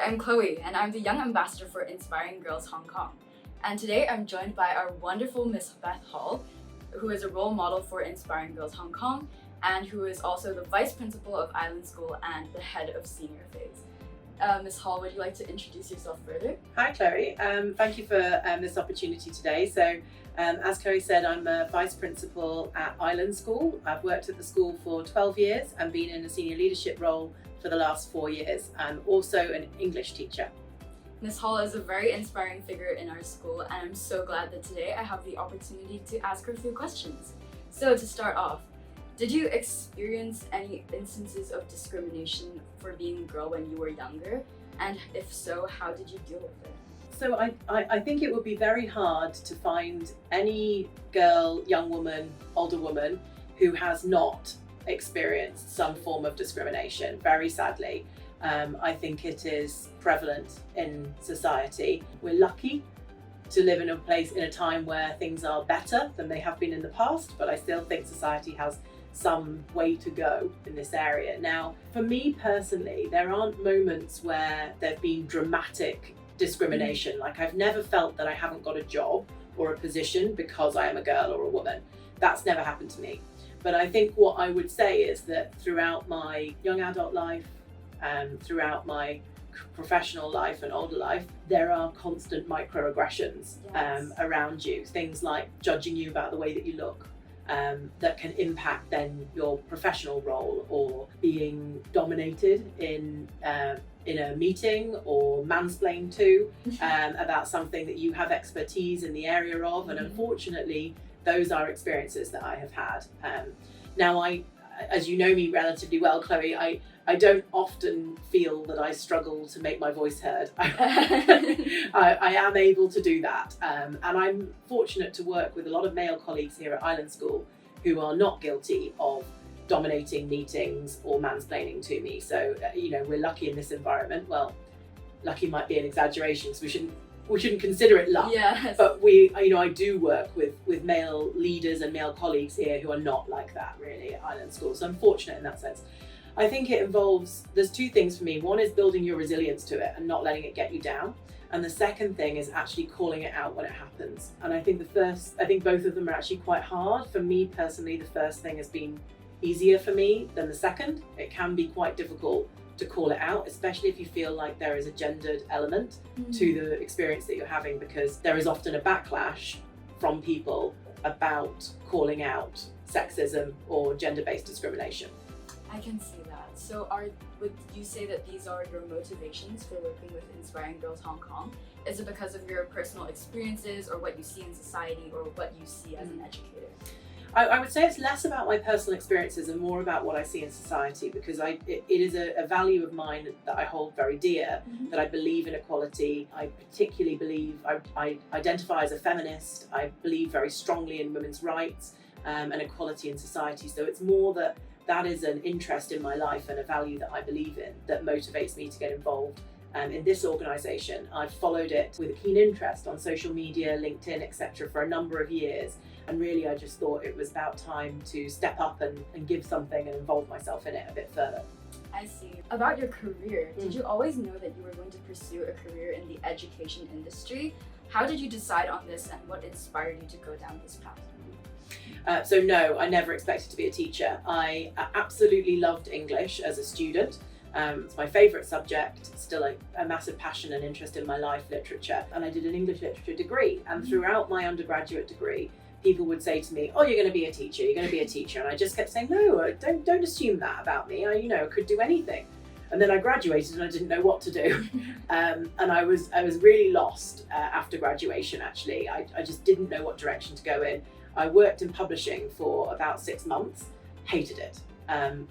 I'm Chloe, and I'm the Young Ambassador for Inspiring Girls Hong Kong. And today I'm joined by our wonderful Miss Beth Hall, who is a role model for Inspiring Girls Hong Kong, and who is also the Vice Principal of Island School and the Head of Senior Phase. Ms. Hall, would you like to introduce yourself further? Hi Chloe, thank you for this opportunity today. So as Chloe said, I'm a Vice Principal at Island School. I've worked at the school for 12 years and been in a senior leadership role for the last 4 years. I'm also an English teacher. Ms. Hall is a very inspiring figure in our school, and I'm so glad that today I have the opportunity to ask her a few questions. So to start off, did you experience any instances of discrimination for being a girl when you were younger? And if so, how did you deal with it? So I think it would be very hard to find any girl, young woman, older woman who has not experienced some form of discrimination, very sadly. I think it is prevalent in society. We're lucky to live in a time where things are better than they have been in the past, but I still think society has some way to go in this area. Now, for me personally, there aren't moments where there've been dramatic discrimination. Like, I've never felt that I haven't got a job or a position because I am a girl or a woman. That's never happened to me. But I think what I would say is that throughout my young adult life, throughout my professional life and older life, there are constant microaggressions around you. Things like judging you about the way that you look, that can impact then your professional role, or being dominated in a meeting or mansplained to about something that you have expertise in the area of. And unfortunately, those are experiences that I have had. Now, as you know me relatively well, Chloe, I don't often feel that I struggle to make my voice heard. I am able to do that. And I'm fortunate to work with a lot of male colleagues here at Island School who are not guilty of dominating meetings or mansplaining to me. So, we're lucky in this environment. Well, lucky might be an exaggeration, because we shouldn't consider it luck. Yes. But I do work with male leaders and male colleagues here who are not like that really at Island School. So I'm fortunate in that sense. I think it involves, there's two things for me. One is building your resilience to it and not letting it get you down. And the second thing is actually calling it out when it happens. And I think both of them are actually quite hard. For me personally, the first thing has been easier for me than the second. It can be quite difficult to call it out, especially if you feel like there is a gendered element to the experience that you're having, because there is often a backlash from people about calling out sexism or gender-based discrimination. I can see that. So would you say that these are your motivations for working with Inspiring Girls Hong Kong? Is it because of your personal experiences, or what you see in society, or what you see as an educator? I would say it's less about my personal experiences and more about what I see in society, because it is a value of mine that I hold very dear, that I believe in equality. I particularly believe, I identify as a feminist. I believe very strongly in women's rights and equality in society. So it's more that is an interest in my life and a value that I believe in that motivates me to get involved in this organisation. I've followed it with a keen interest on social media, LinkedIn, etc. for a number of years. And really, I just thought it was about time to step up and give something and involve myself in it a bit further. I see. About your career, did you always know that you were going to pursue a career in the education industry? How did you decide on this, and what inspired you to go down this path? So no, I never expected to be a teacher. I absolutely loved English as a student. It's my favourite subject, still a massive passion and interest in my life, literature. And I did an English literature degree. And throughout my undergraduate degree, people would say to me, "Oh, you're going to be a teacher, you're going to be a teacher." And I just kept saying, "No, don't assume that about me. I could do anything." And then I graduated and I didn't know what to do. And I was really lost after graduation, actually. I just didn't know what direction to go in. I worked in publishing for about 6 months, hated it,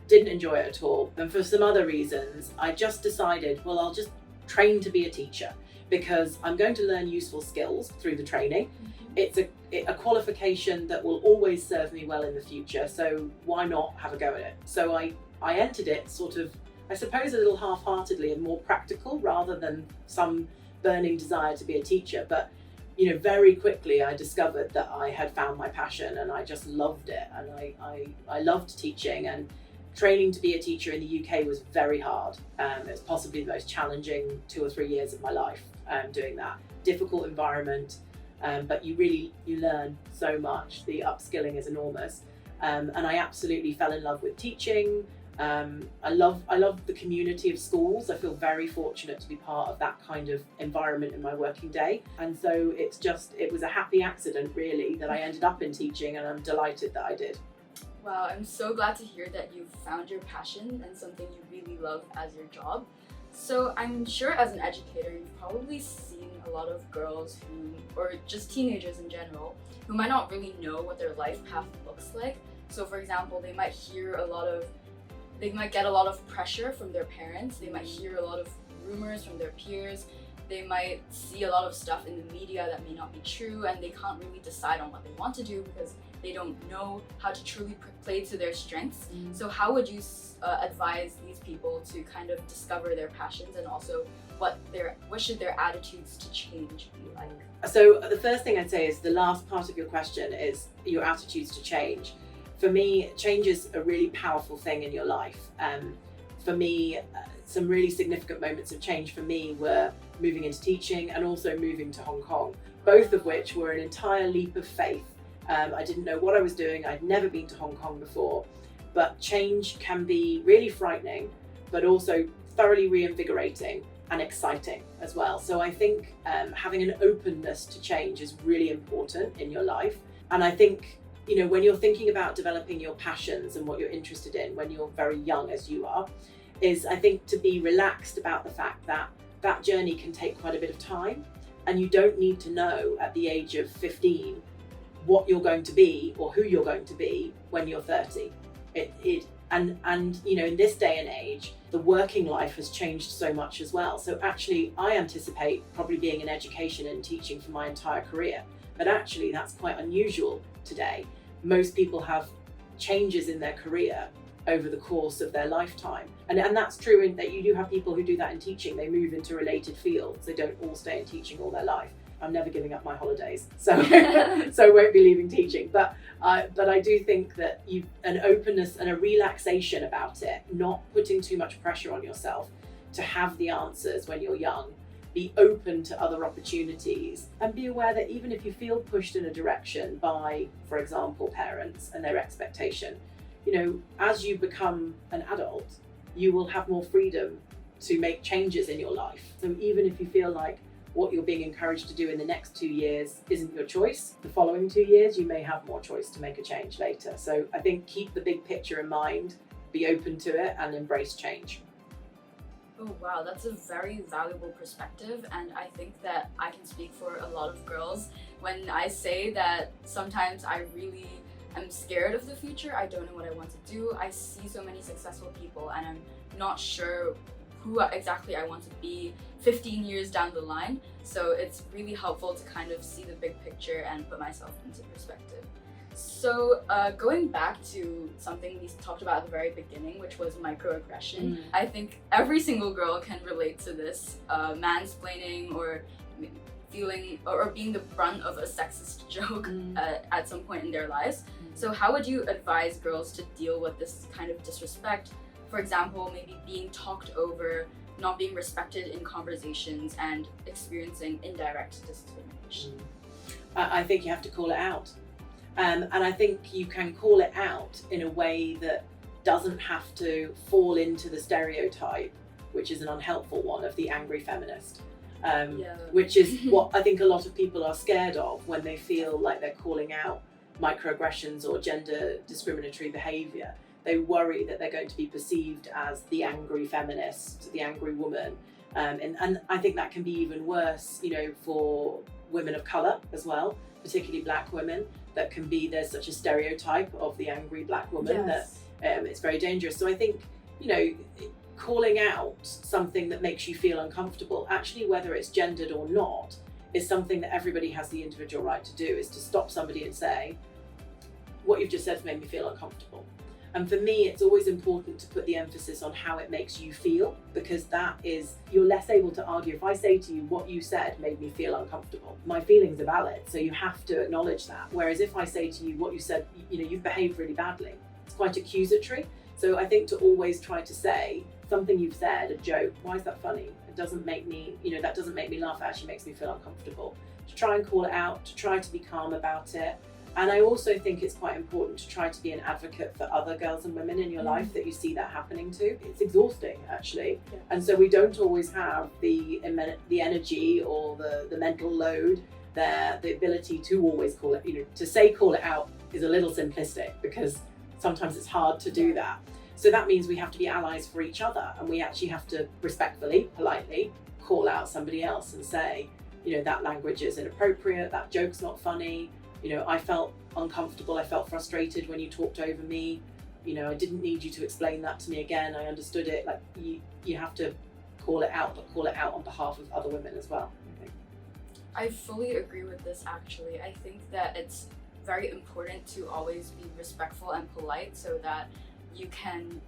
didn't enjoy it at all. And for some other reasons, I just decided, well, I'll just train to be a teacher, because I'm going to learn useful skills through the training. It's a qualification that will always serve me well in the future, so why not have a go at it? So I entered it sort of, I suppose, a little half-heartedly and more practical rather than some burning desire to be a teacher. But very quickly I discovered that I had found my passion, and I just loved it. And I loved teaching, and training to be a teacher in the UK was very hard. It was possibly the most challenging 2 or 3 years of my life doing that. Difficult environment, but you learn so much. The upskilling is enormous. And I absolutely fell in love with teaching. I love the community of schools. I feel very fortunate to be part of that kind of environment in my working day. And so it was a happy accident really that I ended up in teaching, and I'm delighted that I did. Wow, I'm so glad to hear that you've found your passion and something you really love as your job. So I'm sure as an educator, you've probably seen a lot of girls or just teenagers in general, who might not really know what their life path looks like. So for example, they might get a lot of pressure from their parents, they might hear a lot of rumors from their peers, they might see a lot of stuff in the media that may not be true, and they can't really decide on what they want to do because they don't know how to truly play to their strengths. So how would you advise these people to kind of discover their passions, and also what should their attitudes to change be like? So the first thing I'd say is the last part of your question is your attitudes to change. For me, change is a really powerful thing in your life. For me, some really significant moments of change for me were moving into teaching and also moving to Hong Kong, both of which were an entire leap of faith. I didn't know what I was doing. I'd never been to Hong Kong before, but change can be really frightening, but also thoroughly reinvigorating and exciting as well. So I think having an openness to change is really important in your life. And I think, when you're thinking about developing your passions and what you're interested in when you're very young, as you are, is I think to be relaxed about the fact that that journey can take quite a bit of time, and you don't need to know at the age of 15 what you're going to be or who you're going to be when you're 30. And in this day and age, the working life has changed so much as well. So actually, I anticipate probably being in education and teaching for my entire career. But actually, that's quite unusual today. Most people have changes in their career over the course of their lifetime. And that's true in that you do have people who do that in teaching. They move into related fields. They don't all stay in teaching all their life. I'm never giving up my holidays, so I won't be leaving teaching. But I do think that an openness and a relaxation about it, not putting too much pressure on yourself to have the answers when you're young. Be open to other opportunities, and be aware that even if you feel pushed in a direction by, for example, parents and their expectation, as you become an adult, you will have more freedom to make changes in your life. So even if you feel like what you're being encouraged to do in the next 2 years isn't your choice, the following 2 years, you may have more choice to make a change later. So I think keep the big picture in mind, be open to it, and embrace change. Oh wow, that's a very valuable perspective, and I think that I can speak for a lot of girls when I say that sometimes I really am scared of the future. I don't know what I want to do. I see so many successful people, and I'm not sure who exactly I want to be 15 years down the line. So it's really helpful to kind of see the big picture and put myself into perspective. So going back to something we talked about at the very beginning, which was microaggression, I think every single girl can relate to this, mansplaining or feeling or being the brunt of a sexist joke at some point in their lives. So how would you advise girls to deal with this kind of disrespect? For example, maybe being talked over, not being respected in conversations, and experiencing indirect discrimination. I think you have to call it out. And I think you can call it out in a way that doesn't have to fall into the stereotype, which is an unhelpful one, of the angry feminist, which is what I think a lot of people are scared of when they feel like they're calling out microaggressions or gender discriminatory behaviour. They worry that they're going to be perceived as the angry feminist, the angry woman. And I think that can be even worse, for women of colour as well, particularly black women. There's such a stereotype of the angry black woman that it's very dangerous. So I think, calling out something that makes you feel uncomfortable, actually whether it's gendered or not, is something that everybody has the individual right to do, is to stop somebody and say, what you've just said made me feel uncomfortable. And for me, it's always important to put the emphasis on how it makes you feel, because you're less able to argue. If I say to you, what you said made me feel uncomfortable, my feelings are valid, so you have to acknowledge that. Whereas if I say to you, what you said, you've behaved really badly, it's quite accusatory. So I think to always try to say something you've said, a joke, why is that funny? It doesn't make me, that doesn't make me laugh, it actually makes me feel uncomfortable. To try and call it out, to try to be calm about it. And I also think it's quite important to try to be an advocate for other girls and women in your life that you see that happening to. It's exhausting, actually. Yeah. And so we don't always have the energy or the mental load there, the ability to always call it, to say call it out is a little simplistic because sometimes it's hard to do that. So that means we have to be allies for each other, and we actually have to respectfully, politely call out somebody else and say, that language is inappropriate, that joke's not funny, I felt uncomfortable, I felt frustrated when you talked over me, I didn't need you to explain that to me again, I understood it. Like you have to call it out, but call it out on behalf of other women as well, I think. I fully agree with this actually. I think that it's very important to always be respectful and polite so that you can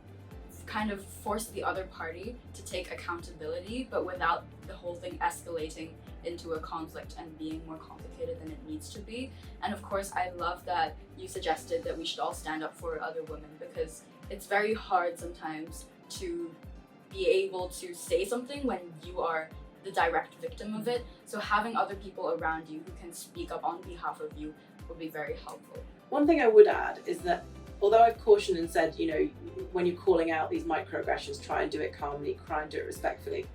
kind of force the other party to take accountability, but without the whole thing escalating into a conflict and being more complicated than it needs to be. And of course, I love that you suggested that we should all stand up for other women, because it's very hard sometimes to be able to say something when you are the direct victim of it. So having other people around you who can speak up on behalf of you will be very helpful. One thing I would add is that although I've cautioned and said, when you're calling out these microaggressions, try and do it calmly, try and do it respectfully.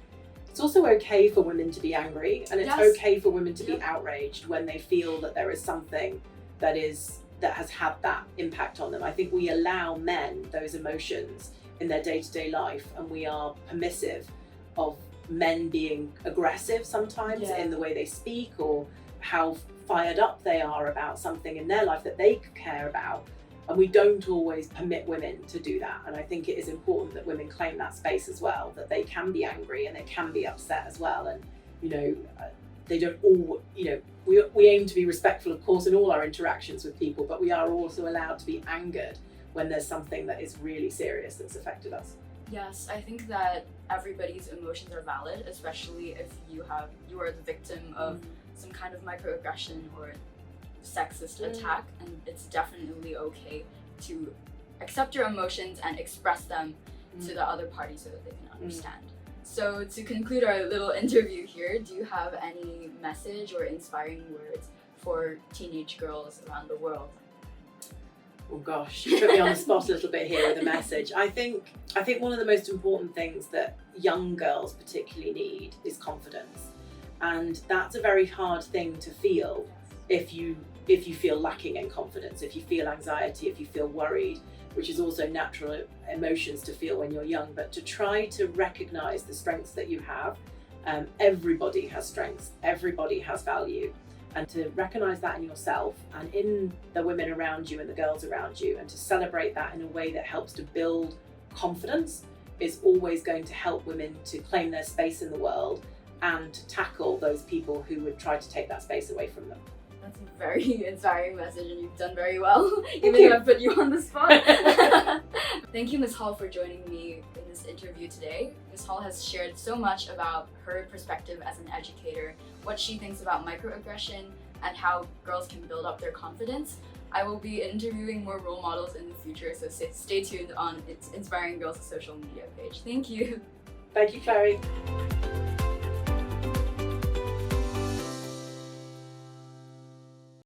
It's also okay for women to be angry, and it's okay for women to be outraged when they feel that there is something that has had that impact on them. I think we allow men those emotions in their day-to-day life, and we are permissive of men being aggressive sometimes in the way they speak, or how fired up they are about something in their life that they care about. And we don't always permit women to do that. And I think it is important that women claim that space as well, that they can be angry and they can be upset as well. And, they don't all, we aim to be respectful, of course, in all our interactions with people, but we are also allowed to be angered when there's something that is really serious that's affected us. Yes, I think that everybody's emotions are valid, especially if you are the victim of some kind of microaggression or sexist attack, and it's definitely okay to accept your emotions and express them to the other party so that they can understand. So to conclude our little interview here, do you have any message or inspiring words for teenage girls around the world? Oh gosh, you put me on the spot a little bit here with a message. I think one of the most important things that young girls particularly need is confidence. And that's a very hard thing to feel if you feel lacking in confidence, if you feel anxiety, if you feel worried, which is also natural emotions to feel when you're young. But to try to recognize the strengths that you have, everybody has strengths, everybody has value. And to recognize that in yourself and in the women around you and the girls around you, and to celebrate that in a way that helps to build confidence, is always going to help women to claim their space in the world and to tackle those people who would try to take that space away from them. That's a very inspiring message, and you've done very well, even though I put you on the spot. Thank you, Ms. Hall, for joining me in this interview today. Ms. Hall has shared so much about her perspective as an educator, what she thinks about microaggression, and how girls can build up their confidence. I will be interviewing more role models in the future, so stay tuned on its Inspiring Girls social media page. Thank you. Thank you, Clary.